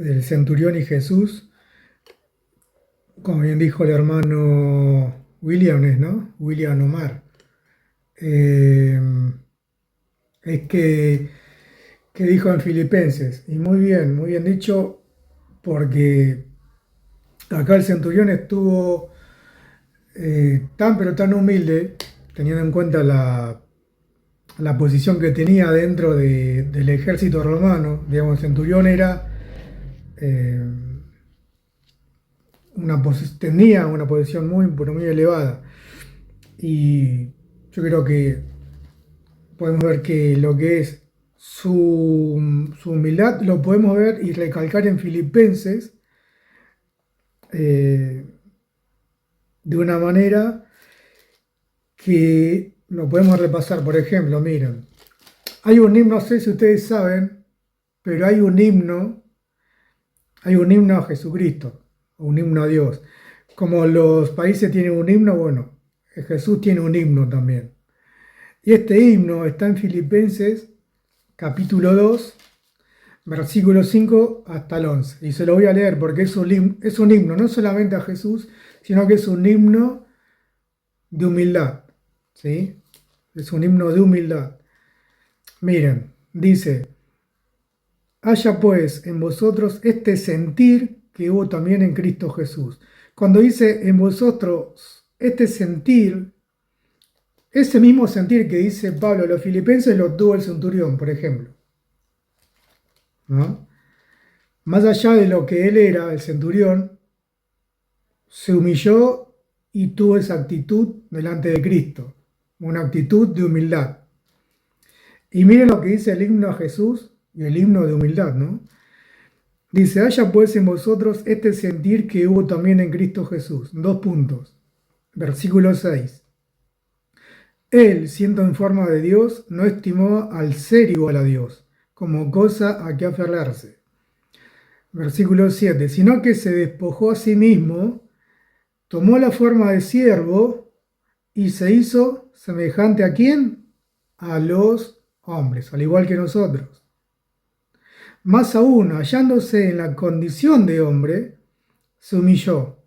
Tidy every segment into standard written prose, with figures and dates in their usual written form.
el centurión y Jesús, como bien dijo el hermano William, ¿no? William Omar. Eh, es que dijo en Filipenses, y muy bien dicho, porque acá el centurión estuvo tan pero tan humilde, teniendo en cuenta la posición que tenía dentro del ejército romano. Digamos, el centurión era eh, tenía una posición muy, pero muy elevada. Y yo creo que podemos ver que lo que es su humildad lo podemos ver y recalcar en Filipenses eh, de una manera que lo podemos repasar. Por ejemplo, miren, hay un himno, no sé si ustedes saben, pero hay un himno a Jesucristo, un himno a Dios. Como los países tienen un himno, bueno, Jesús tiene un himno también. Y este himno está en Filipenses capítulo 2 versículo 5 hasta el 11. Y se lo voy a leer porque es un himno no solamente a Jesús, sino que es un himno de humildad. ¿Sí? Es un himno de humildad. Miren, dice, haya pues en vosotros este sentir que hubo también en Cristo Jesús. Cuando dice en vosotros este sentir, ese mismo sentir que dice Pablo a los filipenses lo tuvo el centurión, por ejemplo. ¿No? Más allá de lo que él era, el centurión, se humilló y tuvo esa actitud delante de Cristo, una actitud de humildad. Y miren lo que dice el himno a Jesús y el himno de humildad, ¿no? Dice, haya pues en vosotros este sentir que hubo también en Cristo Jesús. Dos puntos. Versículo 6. Él, siendo en forma de Dios, no estimó al ser igual a Dios, como cosa a que aferrarse. Versículo 7. Sino que se despojó a sí mismo, tomó la forma de siervo y se hizo semejante a quién? A los hombres, al igual que nosotros. Más aún, hallándose en la condición de hombre, se humilló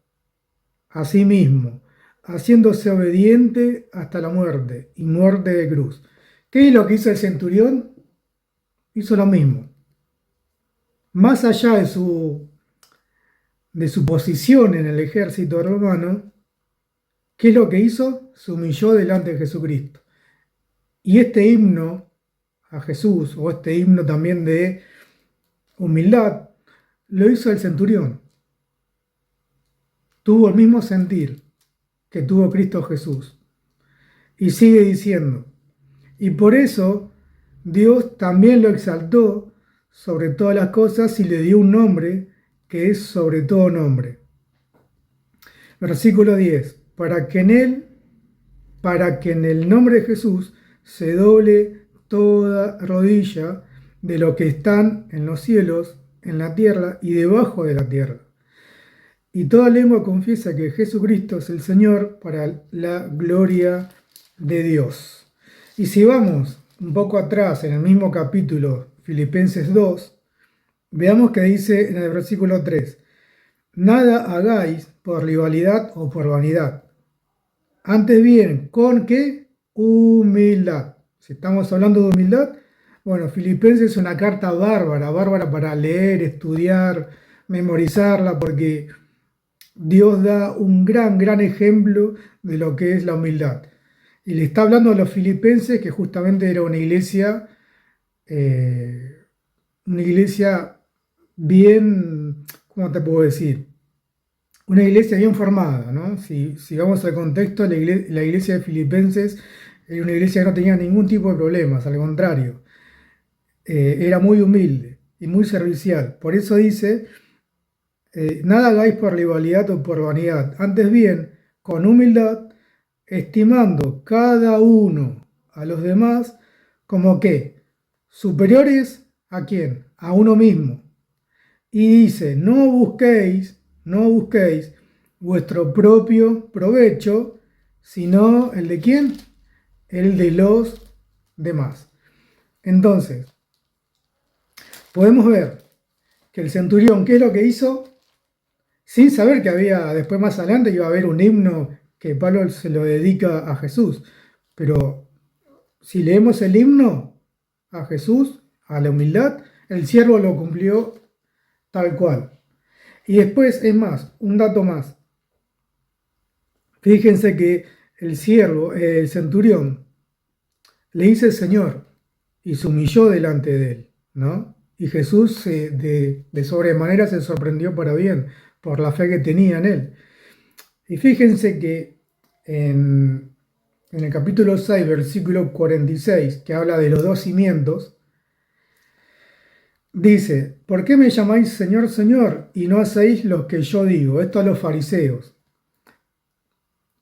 a sí mismo, haciéndose obediente hasta la muerte y muerte de cruz. ¿Qué es lo que hizo el centurión? Hizo lo mismo. Más allá de su posición en el ejército romano, ¿qué es lo que hizo? Se humilló delante de Jesucristo. Y este himno a Jesús, o este himno también de humildad, lo hizo el centurión. Tuvo el mismo sentir que tuvo Cristo Jesús. Y sigue diciendo, y por eso Dios también lo exaltó sobre todas las cosas y le dio un nombre que es sobre todo nombre. Versículo 10, para que en el nombre de Jesús se doble toda rodilla de lo que están en los cielos, en la tierra y debajo de la tierra. Y toda lengua confiesa que Jesucristo es el Señor para la gloria de Dios. Y si vamos un poco atrás, en el mismo capítulo, Filipenses 2, veamos que dice en el versículo 3, nada hagáis por rivalidad o por vanidad. Antes bien, ¿con qué? Humildad. Si estamos hablando de humildad, bueno, Filipenses es una carta bárbara para leer, estudiar, memorizarla, porque Dios da un gran ejemplo de lo que es la humildad. Y le está hablando a los filipenses, que justamente era una iglesia bien, ¿cómo te puedo decir? Una iglesia bien formada, ¿no? Si vamos al contexto, la iglesia de Filipenses era una iglesia que no tenía ningún tipo de problemas, al contrario, era muy humilde y muy servicial. Por eso dice, nada hagáis por rivalidad o por vanidad, antes bien, con humildad, estimando cada uno a los demás como que superiores a quién, a uno mismo. Y dice, no busquéis vuestro propio provecho, sino el de quién, el de los demás. Entonces, podemos ver que el centurión, ¿qué es lo que hizo? Sin saber que había, después más adelante iba a haber un himno que Pablo se lo dedica a Jesús. Pero si leemos el himno a Jesús, a la humildad, el siervo lo cumplió tal cual. Y después, es más, un dato más. Fíjense que el siervo, el centurión, le dice Señor y se humilló delante de él, ¿no? Y Jesús de sobremanera se sorprendió para bien por la fe que tenía en él. Y fíjense que en el capítulo 6, versículo 46, que habla de los dos cimientos, dice, ¿por qué me llamáis Señor, Señor, y no hacéis lo que yo digo? Esto a los fariseos.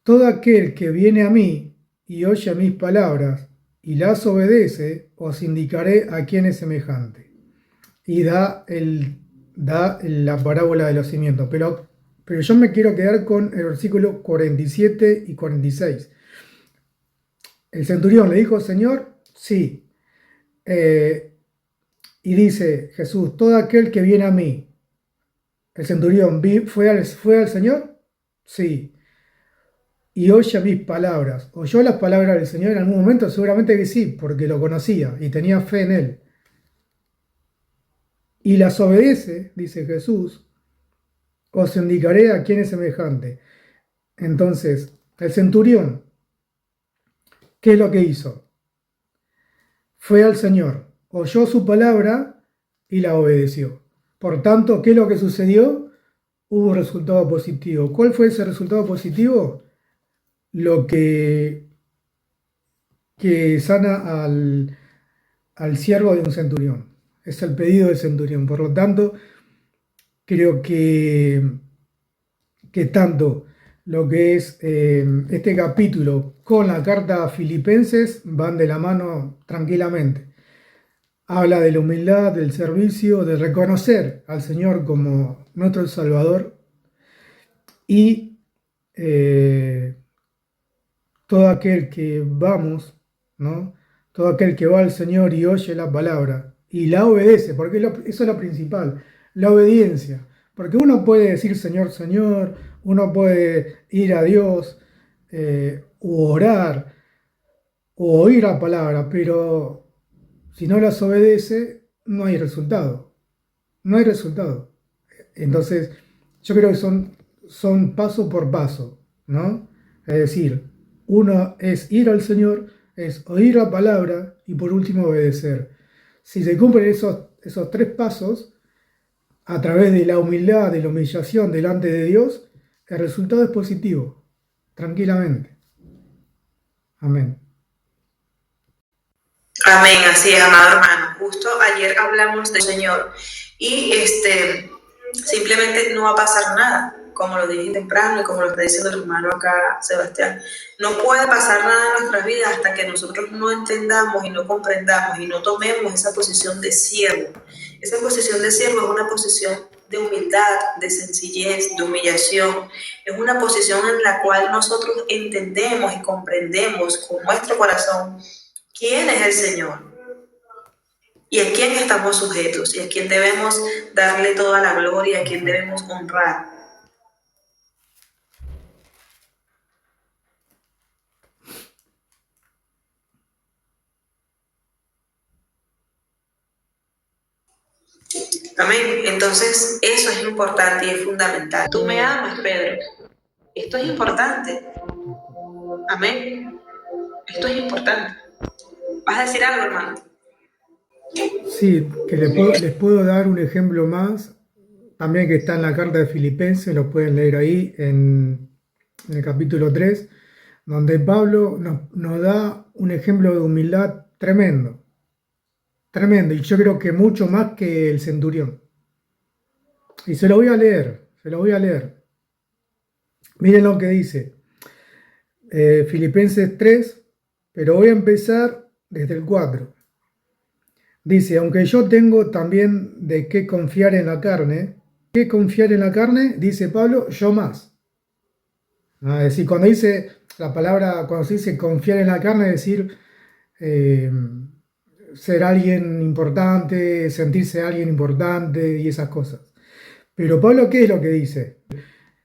Todo aquel que viene a mí y oye mis palabras y las obedece, os indicaré a quién es semejante. Y da la parábola de los cimientos. Pero yo me quiero quedar con el versículo 47 y 46. El centurión le dijo, Señor, sí. Y dice Jesús, todo aquel que viene a mí. El centurión fue al Señor, sí. Y oye mis palabras. ¿Oyó las palabras del Señor en algún momento? Seguramente que sí, porque lo conocía y tenía fe en él. Y las obedece, dice Jesús, os indicaré a quién es semejante. Entonces, el centurión, ¿qué es lo que hizo? Fue al Señor, oyó su palabra y la obedeció. Por tanto, ¿qué es lo que sucedió? Hubo un resultado positivo. ¿Cuál fue ese resultado positivo? Lo que sana al siervo de un centurión. Es el pedido del centurión. Por lo tanto, creo que tanto lo que es este capítulo con la carta a Filipenses van de la mano tranquilamente. Habla de la humildad, del servicio, de reconocer al Señor como nuestro Salvador y todo aquel que vamos, ¿no? Todo aquel que va al Señor y oye la palabra y la obedece, porque eso es lo principal, la obediencia. Porque uno puede decir Señor, Señor, uno puede ir a Dios, o orar, o oír la palabra, pero si no las obedece, no hay resultado. No hay resultado. Entonces, yo creo que son paso por paso, ¿no? Es decir, uno es ir al Señor, es oír la palabra y por último obedecer. Si se cumplen esos tres pasos, a través de la humildad, de la humillación delante de Dios, el resultado es positivo, tranquilamente. Amén. Amén, así es, amado hermano. Justo ayer hablamos del Señor y simplemente no va a pasar nada, como lo dije temprano y como lo está diciendo el hermano acá, Sebastián. No puede pasar nada en nuestras vidas hasta que nosotros no entendamos y no comprendamos y no tomemos esa posición de siervo. Esa posición de siervo es una posición de humildad, de sencillez, de humillación. Es una posición en la cual nosotros entendemos y comprendemos con nuestro corazón quién es el Señor y a quién estamos sujetos y a quién debemos darle toda la gloria, a quién debemos honrar. Amén. Entonces, eso es importante y es fundamental. Tú me amas, Pedro. Esto es importante. Amén. Esto es importante. ¿Vas a decir algo, hermano? Sí, que les puedo dar un ejemplo más, también que está en la carta de Filipenses, lo pueden leer ahí en el capítulo 3, donde Pablo nos da un ejemplo de humildad tremendo, tremendo, y yo creo que mucho más que el centurión. Y se lo voy a leer. Miren lo que dice Filipenses 3, pero voy a empezar desde el 4. Dice, aunque yo tengo también de qué confiar en la carne, ¿qué confiar en la carne? Dice Pablo, yo más. Es decir, cuando dice la palabra, cuando se dice confiar en la carne, es decir, ser alguien importante, sentirse alguien importante y esas cosas. Pero Pablo, ¿qué es lo que dice?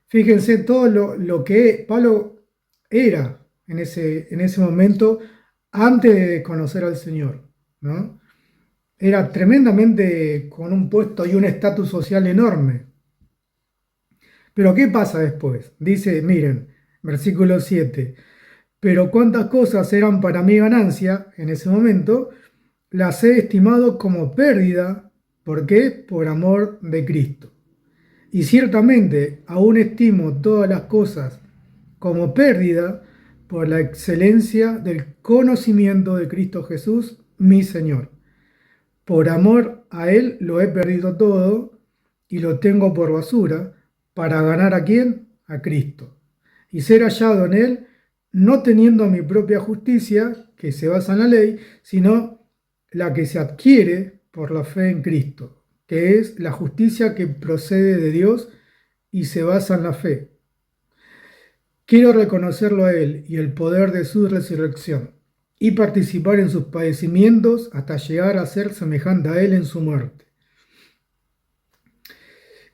Fíjense todo lo que Pablo era en ese momento antes de conocer al Señor, ¿no? Era tremendamente con un puesto y un estatus social enorme. Pero ¿qué pasa después? Dice, miren, versículo 7, pero cuántas cosas eran para mi ganancia en ese momento, las he estimado como pérdida. ¿Por qué? Por amor de Cristo. Y ciertamente aún estimo todas las cosas como pérdida por la excelencia del conocimiento de Cristo Jesús, mi Señor. Por amor a Él lo he perdido todo y lo tengo por basura para ganar ¿a quién? A Cristo. Y ser hallado en Él, no teniendo mi propia justicia, que se basa en la ley, sino la que se adquiere por la fe en Cristo, que es la justicia que procede de Dios y se basa en la fe. Quiero reconocerlo a Él y el poder de su resurrección y participar en sus padecimientos hasta llegar a ser semejante a Él en su muerte.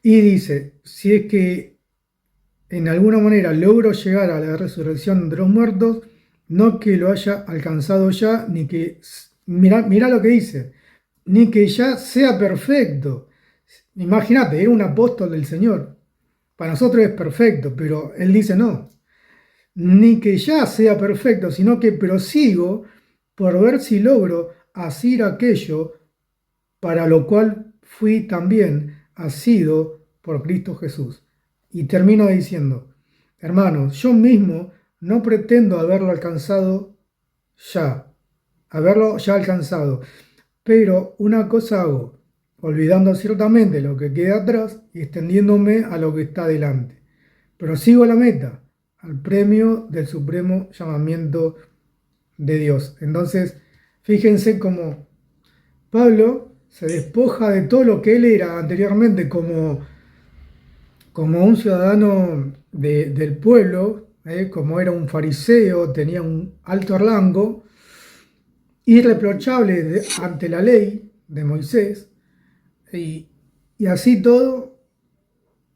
Y dice, si es que en alguna manera logro llegar a la resurrección de los muertos, no que lo haya alcanzado ya, ni que, mira lo que dice, ni que ya sea perfecto. Imagínate, era un apóstol del Señor. Para nosotros es perfecto, pero él dice no, ni que ya sea perfecto, sino que prosigo por ver si logro asir aquello para lo cual fui también asido por Cristo Jesús. Y termino diciendo, hermanos, yo mismo no pretendo haberlo ya alcanzado, pero una cosa hago, olvidando ciertamente lo que queda atrás y extendiéndome a lo que está delante. Prosigo a la meta, al premio del supremo llamamiento de Dios. Entonces, fíjense cómo Pablo se despoja de todo lo que él era anteriormente como un ciudadano del pueblo, como era un fariseo, tenía un alto rango, irreprochable ante la ley de Moisés, y, y así todo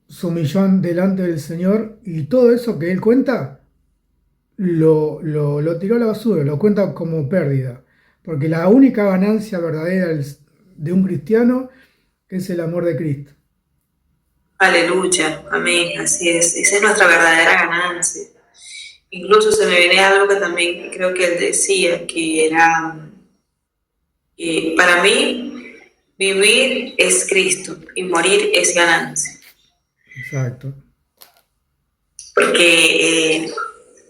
se humilló delante del Señor, y todo eso que él cuenta lo tiró a la basura, lo cuenta como pérdida, porque la única ganancia verdadera de un cristiano es el amor de Cristo. Aleluya, amén, así es. Esa es nuestra verdadera ganancia. Incluso se me viene algo que también creo que él decía, que era, para mí, vivir es Cristo y morir es ganancia. Exacto. Porque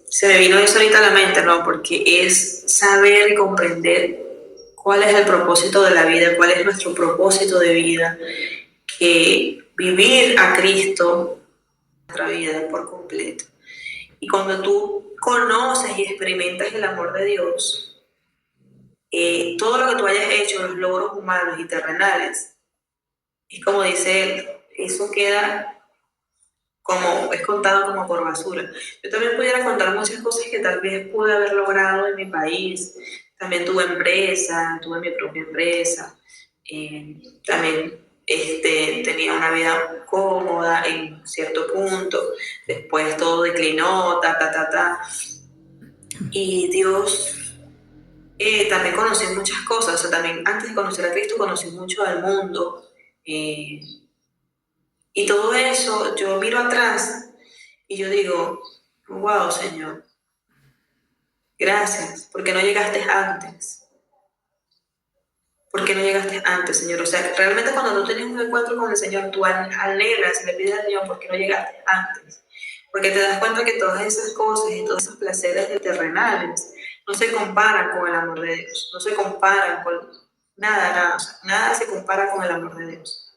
se me vino eso ahorita a la mente, ¿no? Porque es saber y comprender cuál es el propósito de la vida, cuál es nuestro propósito de vida, que vivir a Cristo nuestra vida por completo. Y cuando tú conoces y experimentas el amor de Dios, todo lo que tú hayas hecho, los logros humanos y terrenales, es como dice él, eso queda como es contado como por basura. Yo también pudiera contar muchas cosas que tal vez pude haber logrado en mi país. También tuve mi propia empresa. También tenía una vida cómoda en cierto punto. Después todo declinó, Y Dios, también conocí muchas cosas. O sea, también antes de conocer a Cristo conocí mucho del mundo. Y todo eso, yo miro atrás y yo digo, wow, Señor, gracias, porque no llegaste antes. ¿Por qué no llegaste antes, Señor? O sea, realmente cuando tú tienes un encuentro con el Señor, tú anhelas y le pides al Señor, ¿por qué no llegaste antes? Porque te das cuenta que todas esas cosas y todos esos placeres terrenales no se comparan con el amor de Dios, no se comparan con nada, o sea, nada se compara con el amor de Dios.